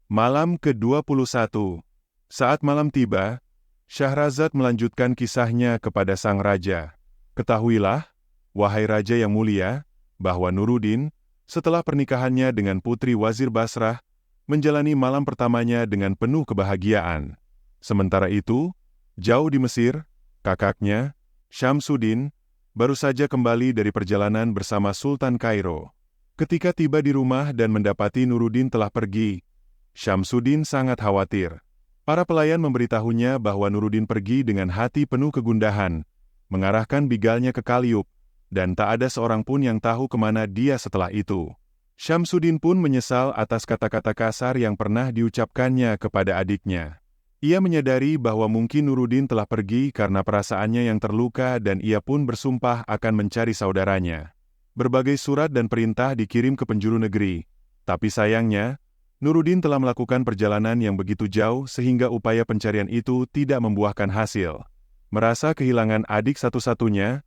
Malam ke-21. Saat malam tiba, Syahrazad melanjutkan kisahnya kepada sang raja. Ketahuilah, wahai raja yang mulia, bahwa Nuruddin, setelah pernikahannya dengan putri Wazir Basrah, menjalani malam pertamanya dengan penuh kebahagiaan. Sementara itu, jauh di Mesir, kakaknya, Syamsuddin, baru saja kembali dari perjalanan bersama Sultan Kairo. Ketika tiba di rumah dan mendapati Nuruddin telah pergi, Syamsuddin sangat khawatir. Para pelayan memberitahunya bahwa Nuruddin pergi dengan hati penuh kegundahan, mengarahkan bigalnya ke Kaliub, dan tak ada seorang pun yang tahu kemana dia setelah itu. Syamsuddin pun menyesal atas kata-kata kasar yang pernah diucapkannya kepada adiknya. Ia menyadari bahwa mungkin Nuruddin telah pergi karena perasaannya yang terluka dan ia pun bersumpah akan mencari saudaranya. Berbagai surat dan perintah dikirim ke penjuru negeri, tapi sayangnya, Nuruddin telah melakukan perjalanan yang begitu jauh sehingga upaya pencarian itu tidak membuahkan hasil. Merasa kehilangan adik satu-satunya,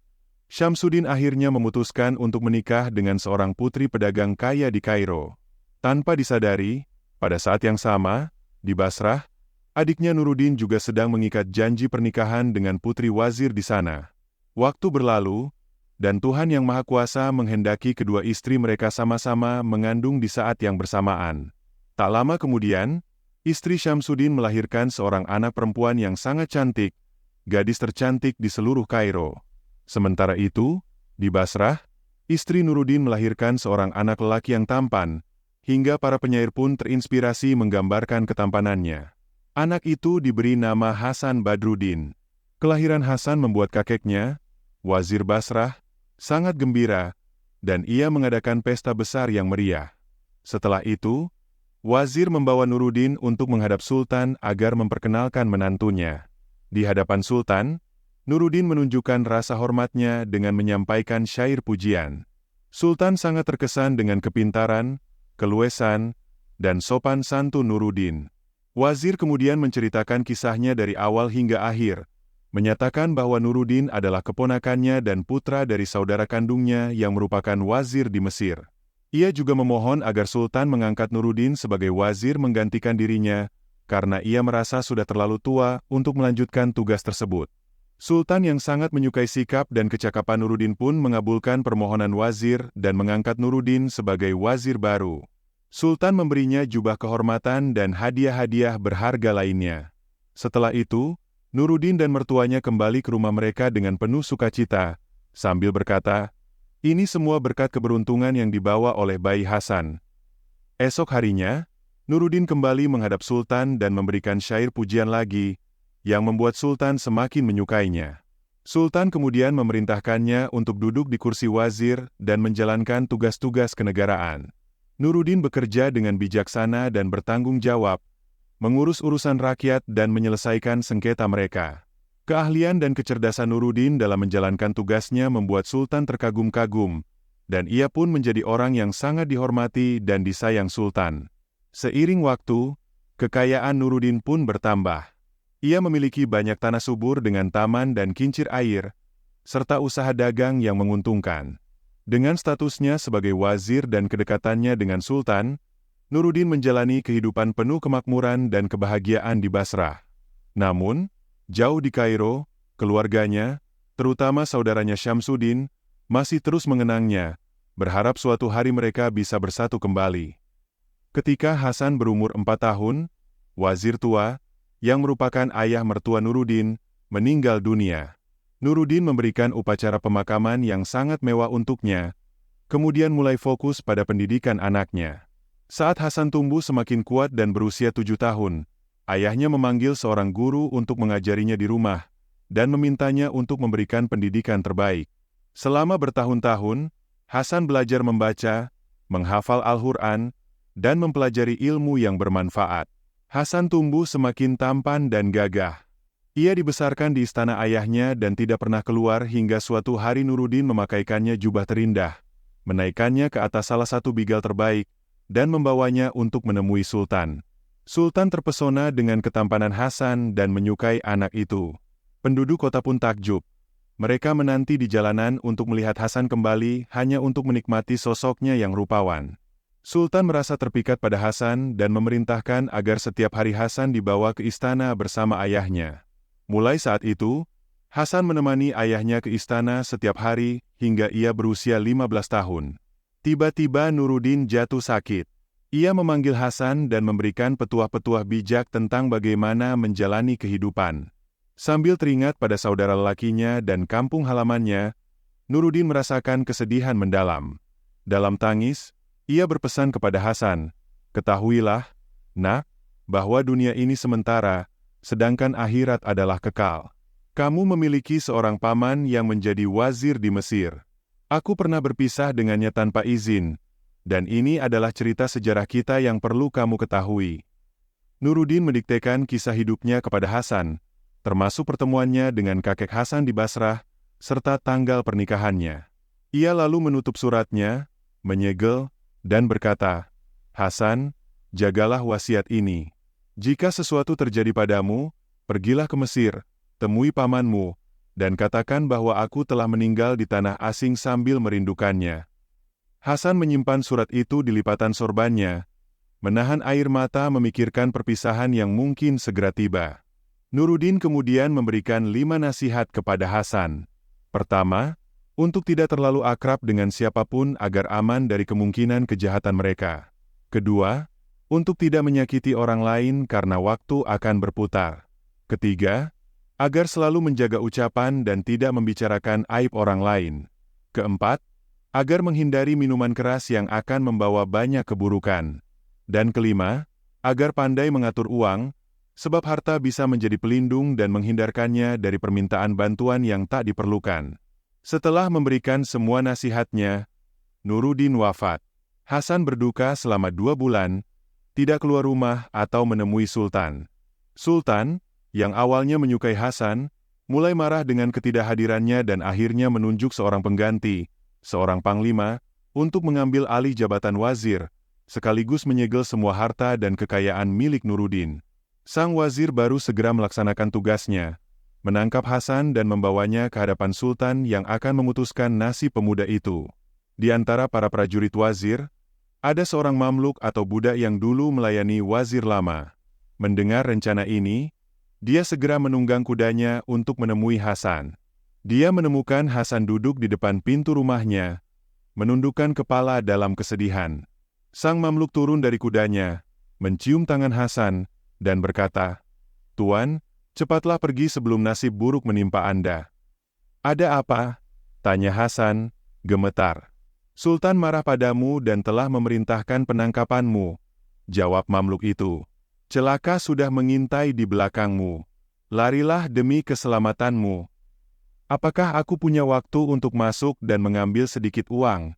Syamsuddin akhirnya memutuskan untuk menikah dengan seorang putri pedagang kaya di Kairo. Tanpa disadari, pada saat yang sama, di Basrah, adiknya Nuruddin juga sedang mengikat janji pernikahan dengan putri wazir di sana. Waktu berlalu, dan Tuhan Yang Maha Kuasa menghendaki kedua istri mereka sama-sama mengandung di saat yang bersamaan. Tak lama kemudian, istri Syamsuddin melahirkan seorang anak perempuan yang sangat cantik, gadis tercantik di seluruh Kairo. Sementara itu, di Basrah, istri Nuruddin melahirkan seorang anak lelaki yang tampan, hingga para penyair pun terinspirasi menggambarkan ketampanannya. Anak itu diberi nama Hasan Badruddin. Kelahiran Hasan membuat kakeknya, Wazir Basrah, sangat gembira, dan ia mengadakan pesta besar yang meriah. Setelah itu, Wazir membawa Nuruddin untuk menghadap Sultan agar memperkenalkan menantunya. Di hadapan Sultan, Nuruddin menunjukkan rasa hormatnya dengan menyampaikan syair pujian. Sultan sangat terkesan dengan kepintaran, keluesan, dan sopan santun Nuruddin. Wazir kemudian menceritakan kisahnya dari awal hingga akhir, menyatakan bahwa Nuruddin adalah keponakannya dan putra dari saudara kandungnya yang merupakan wazir di Mesir. Ia juga memohon agar Sultan mengangkat Nuruddin sebagai wazir menggantikan dirinya, karena ia merasa sudah terlalu tua untuk melanjutkan tugas tersebut. Sultan yang sangat menyukai sikap dan kecakapan Nuruddin pun mengabulkan permohonan wazir dan mengangkat Nuruddin sebagai wazir baru. Sultan memberinya jubah kehormatan dan hadiah-hadiah berharga lainnya. Setelah itu, Nuruddin dan mertuanya kembali ke rumah mereka dengan penuh sukacita, sambil berkata, "Ini semua berkat keberuntungan yang dibawa oleh bayi Hasan." Esok harinya, Nuruddin kembali menghadap Sultan dan memberikan syair pujian lagi, yang membuat Sultan semakin menyukainya. Sultan kemudian memerintahkannya untuk duduk di kursi wazir dan menjalankan tugas-tugas kenegaraan. Nuruddin bekerja dengan bijaksana dan bertanggung jawab, mengurus urusan rakyat dan menyelesaikan sengketa mereka. Keahlian dan kecerdasan Nuruddin dalam menjalankan tugasnya membuat Sultan terkagum-kagum, dan ia pun menjadi orang yang sangat dihormati dan disayang Sultan. Seiring waktu, kekayaan Nuruddin pun bertambah. Ia memiliki banyak tanah subur dengan taman dan kincir air, serta usaha dagang yang menguntungkan. Dengan statusnya sebagai wazir dan kedekatannya dengan Sultan, Nuruddin menjalani kehidupan penuh kemakmuran dan kebahagiaan di Basrah. Namun, jauh di Kairo, keluarganya, terutama saudaranya Syamsuddin, masih terus mengenangnya, berharap suatu hari mereka bisa bersatu kembali. Ketika Hasan berumur 4 tahun, wazir tua, yang merupakan ayah mertua Nuruddin, meninggal dunia. Nuruddin memberikan upacara pemakaman yang sangat mewah untuknya, kemudian mulai fokus pada pendidikan anaknya. Saat Hasan tumbuh semakin kuat dan berusia 7 tahun, ayahnya memanggil seorang guru untuk mengajarinya di rumah, dan memintanya untuk memberikan pendidikan terbaik. Selama bertahun-tahun, Hasan belajar membaca, menghafal Al-Quran, dan mempelajari ilmu yang bermanfaat. Hasan tumbuh semakin tampan dan gagah. Ia dibesarkan di istana ayahnya dan tidak pernah keluar hingga suatu hari Nuruddin memakaikannya jubah terindah, menaikkannya ke atas salah satu bigal terbaik, dan membawanya untuk menemui Sultan. Sultan terpesona dengan ketampanan Hasan dan menyukai anak itu. Penduduk kota pun takjub. Mereka menanti di jalanan untuk melihat Hasan kembali hanya untuk menikmati sosoknya yang rupawan. Sultan merasa terpikat pada Hasan dan memerintahkan agar setiap hari Hasan dibawa ke istana bersama ayahnya. Mulai saat itu, Hasan menemani ayahnya ke istana setiap hari hingga ia berusia 15 tahun. Tiba-tiba Nuruddin jatuh sakit. Ia memanggil Hasan dan memberikan petuah-petuah bijak tentang bagaimana menjalani kehidupan. Sambil teringat pada saudara lelakinya dan kampung halamannya, Nuruddin merasakan kesedihan mendalam. Dalam tangis, ia berpesan kepada Hasan, "Ketahuilah, nak, bahwa dunia ini sementara, sedangkan akhirat adalah kekal. Kamu memiliki seorang paman yang menjadi wazir di Mesir. Aku pernah berpisah dengannya tanpa izin, dan ini adalah cerita sejarah kita yang perlu kamu ketahui." Nuruddin mendiktekan kisah hidupnya kepada Hasan, termasuk pertemuannya dengan kakek Hasan di Basrah, serta tanggal pernikahannya. Ia lalu menutup suratnya, menyegel, dan berkata, "Hasan, jagalah wasiat ini. Jika sesuatu terjadi padamu, pergilah ke Mesir, temui pamanmu, dan katakan bahwa aku telah meninggal di tanah asing sambil merindukannya." Hasan menyimpan surat itu di lipatan sorbannya, menahan air mata memikirkan perpisahan yang mungkin segera tiba. Nuruddin kemudian memberikan 5 nasihat kepada Hasan. Pertama, untuk tidak terlalu akrab dengan siapapun agar aman dari kemungkinan kejahatan mereka. Kedua, untuk tidak menyakiti orang lain karena waktu akan berputar. Ketiga, agar selalu menjaga ucapan dan tidak membicarakan aib orang lain. Keempat, agar menghindari minuman keras yang akan membawa banyak keburukan. Dan kelima, agar pandai mengatur uang, sebab harta bisa menjadi pelindung dan menghindarkannya dari permintaan bantuan yang tak diperlukan. Setelah memberikan semua nasihatnya, Nuruddin wafat. Hasan berduka selama 2 bulan, tidak keluar rumah atau menemui Sultan. Sultan, yang awalnya menyukai Hasan, mulai marah dengan ketidakhadirannya dan akhirnya menunjuk seorang pengganti, seorang panglima, untuk mengambil alih jabatan wazir, sekaligus menyegel semua harta dan kekayaan milik Nuruddin. Sang wazir baru segera melaksanakan tugasnya, menangkap Hasan dan membawanya ke hadapan Sultan yang akan memutuskan nasib pemuda itu. Di antara para prajurit wazir, ada seorang mamluk atau budak yang dulu melayani wazir lama. Mendengar rencana ini, dia segera menunggang kudanya untuk menemui Hasan. Dia menemukan Hasan duduk di depan pintu rumahnya, menundukkan kepala dalam kesedihan. Sang mamluk turun dari kudanya, mencium tangan Hasan, dan berkata, "Tuan, cepatlah pergi sebelum nasib buruk menimpa Anda." "Ada apa?" tanya Hasan, gemetar. "Sultan marah padamu dan telah memerintahkan penangkapanmu," jawab mamluk itu. "Celaka sudah mengintai di belakangmu. Larilah demi keselamatanmu." "Apakah aku punya waktu untuk masuk dan mengambil sedikit uang?"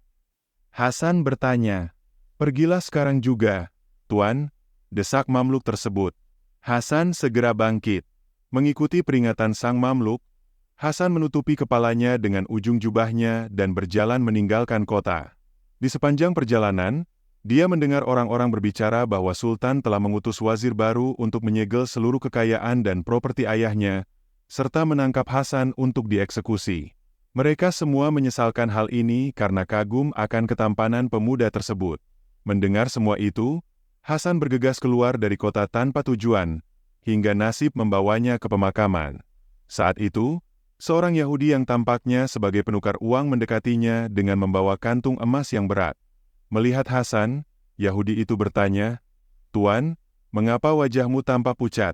Hasan bertanya. "Pergilah sekarang juga, Tuan," desak mamluk tersebut. Hasan segera bangkit. Mengikuti peringatan sang mamluk, Hasan menutupi kepalanya dengan ujung jubahnya dan berjalan meninggalkan kota. Di sepanjang perjalanan, dia mendengar orang-orang berbicara bahwa Sultan telah mengutus wazir baru untuk menyegel seluruh kekayaan dan properti ayahnya, serta menangkap Hasan untuk dieksekusi. Mereka semua menyesalkan hal ini karena kagum akan ketampanan pemuda tersebut. Mendengar semua itu, Hasan bergegas keluar dari kota tanpa tujuan, hingga nasib membawanya ke pemakaman. Saat itu, seorang Yahudi yang tampaknya sebagai penukar uang mendekatinya dengan membawa kantung emas yang berat. Melihat Hasan, Yahudi itu bertanya, "Tuan, mengapa wajahmu tampak pucat?"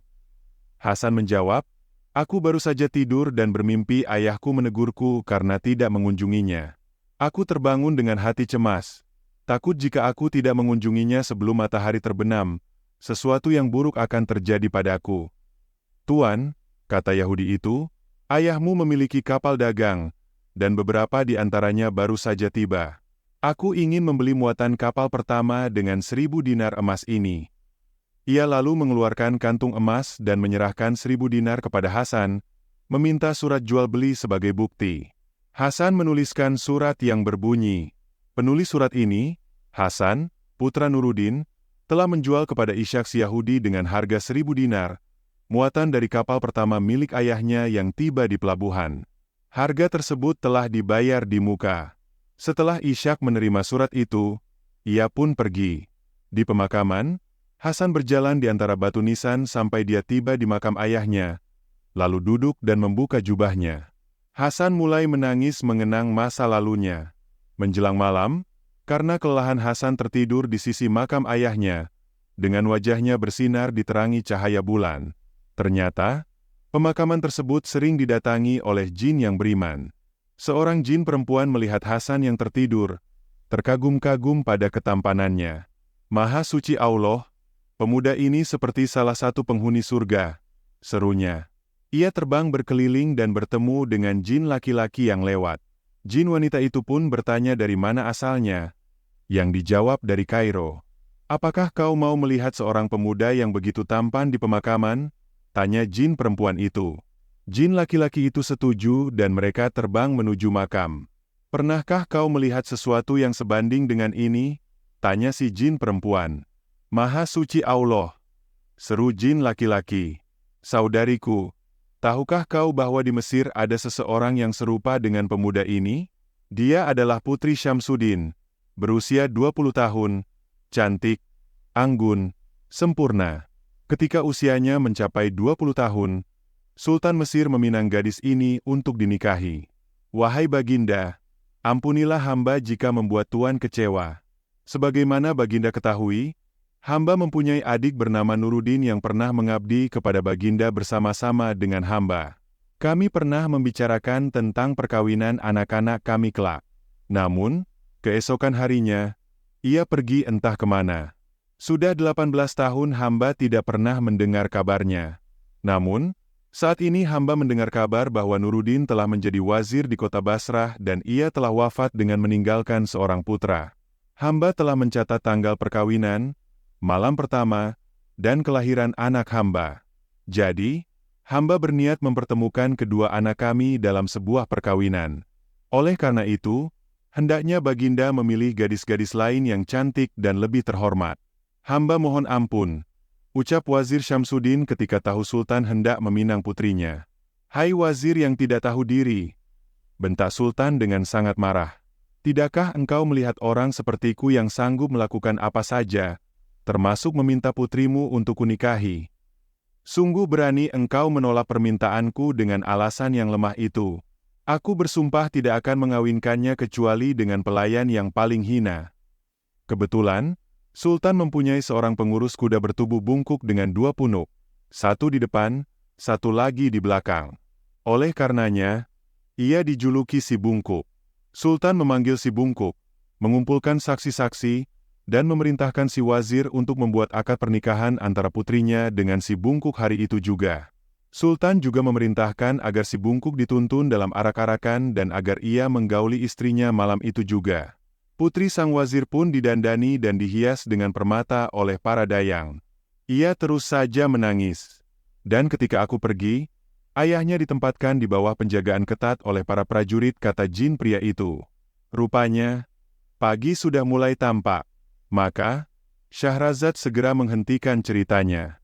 Hasan menjawab, "Aku baru saja tidur dan bermimpi ayahku menegurku karena tidak mengunjunginya. Aku terbangun dengan hati cemas. Takut jika aku tidak mengunjunginya sebelum matahari terbenam, sesuatu yang buruk akan terjadi padaku." "Tuan," kata Yahudi itu, "ayahmu memiliki kapal dagang, dan beberapa di antaranya baru saja tiba. Aku ingin membeli muatan kapal pertama dengan 1.000 dinar emas ini." Ia lalu mengeluarkan kantung emas dan menyerahkan 1.000 dinar kepada Hasan, meminta surat jual beli sebagai bukti. Hasan menuliskan surat yang berbunyi, penulis surat ini, Hasan, putra Nuruddin, telah menjual kepada Ishak si Yahudi dengan harga 1.000 dinar, muatan dari kapal pertama milik ayahnya yang tiba di pelabuhan. Harga tersebut telah dibayar di muka. Setelah Ishak menerima surat itu, Ia pun pergi. Di pemakaman, Hasan berjalan di antara batu nisan sampai dia tiba di makam ayahnya, lalu duduk dan membuka jubahnya. Hasan mulai menangis mengenang masa lalunya. Menjelang malam, karena kelelahan Hasan tertidur di sisi makam ayahnya, dengan wajahnya bersinar diterangi cahaya bulan. Ternyata, pemakaman tersebut sering didatangi oleh jin yang beriman. Seorang jin perempuan melihat Hasan yang tertidur, terkagum-kagum pada ketampanannya. Maha suci Allah, pemuda ini seperti salah satu penghuni surga, serunya. Ia terbang berkeliling dan bertemu dengan jin laki-laki yang lewat. Jin wanita itu pun bertanya dari mana asalnya. Yang dijawab dari Kairo. Apakah kau mau melihat seorang pemuda yang begitu tampan di pemakaman? Tanya jin perempuan itu. Jin laki-laki itu setuju dan mereka terbang menuju makam. Pernahkah kau melihat sesuatu yang sebanding dengan ini? Tanya si jin perempuan. Maha suci Allah. Seru jin laki-laki. Saudariku, tahukah kau bahwa di Mesir ada seseorang yang serupa dengan pemuda ini? Dia adalah Putri Syamsuddin, berusia 20 tahun, cantik, anggun, sempurna. Ketika usianya mencapai 20 tahun, Sultan Mesir meminang gadis ini untuk dinikahi. Wahai Baginda, ampunilah hamba jika membuat Tuan kecewa. Sebagaimana Baginda ketahui, hamba mempunyai adik bernama Nuruddin yang pernah mengabdi kepada Baginda bersama-sama dengan hamba. Kami pernah membicarakan tentang perkawinan anak-anak kami kelak. Namun, keesokan harinya, ia pergi entah kemana. Sudah 18 tahun hamba tidak pernah mendengar kabarnya. Namun, saat ini hamba mendengar kabar bahwa Nuruddin telah menjadi wazir di kota Basrah dan ia telah wafat dengan meninggalkan seorang putra. Hamba telah mencatat tanggal perkawinan, malam pertama, dan kelahiran anak hamba. Jadi, hamba berniat mempertemukan kedua anak kami dalam sebuah perkawinan. Oleh karena itu, hendaknya Baginda memilih gadis-gadis lain yang cantik dan lebih terhormat. Hamba mohon ampun, ucap Wazir Syamsuddin ketika tahu Sultan hendak meminang putrinya. Hai wazir yang tidak tahu diri, bentak Sultan dengan sangat marah. Tidakkah engkau melihat orang sepertiku yang sanggup melakukan apa saja, termasuk meminta putrimu untuk kunikahi? Sungguh berani engkau menolak permintaanku dengan alasan yang lemah itu. Aku bersumpah tidak akan mengawinkannya kecuali dengan pelayan yang paling hina. Kebetulan, Sultan mempunyai seorang pengurus kuda bertubuh bungkuk dengan 2 punuk, satu di depan, satu lagi di belakang. Oleh karenanya, ia dijuluki si bungkuk. Sultan memanggil si bungkuk, mengumpulkan saksi-saksi, dan memerintahkan si wazir untuk membuat akad pernikahan antara putrinya dengan si bungkuk hari itu juga. Sultan juga memerintahkan agar si bungkuk dituntun dalam arak-arakan dan agar ia menggauli istrinya malam itu juga. Putri sang wazir pun didandani dan dihias dengan permata oleh para dayang. Ia terus saja menangis. Dan ketika aku pergi, ayahnya ditempatkan di bawah penjagaan ketat oleh para prajurit, kata jin pria itu. Rupanya, pagi sudah mulai tampak. Maka, Syahrazad segera menghentikan ceritanya.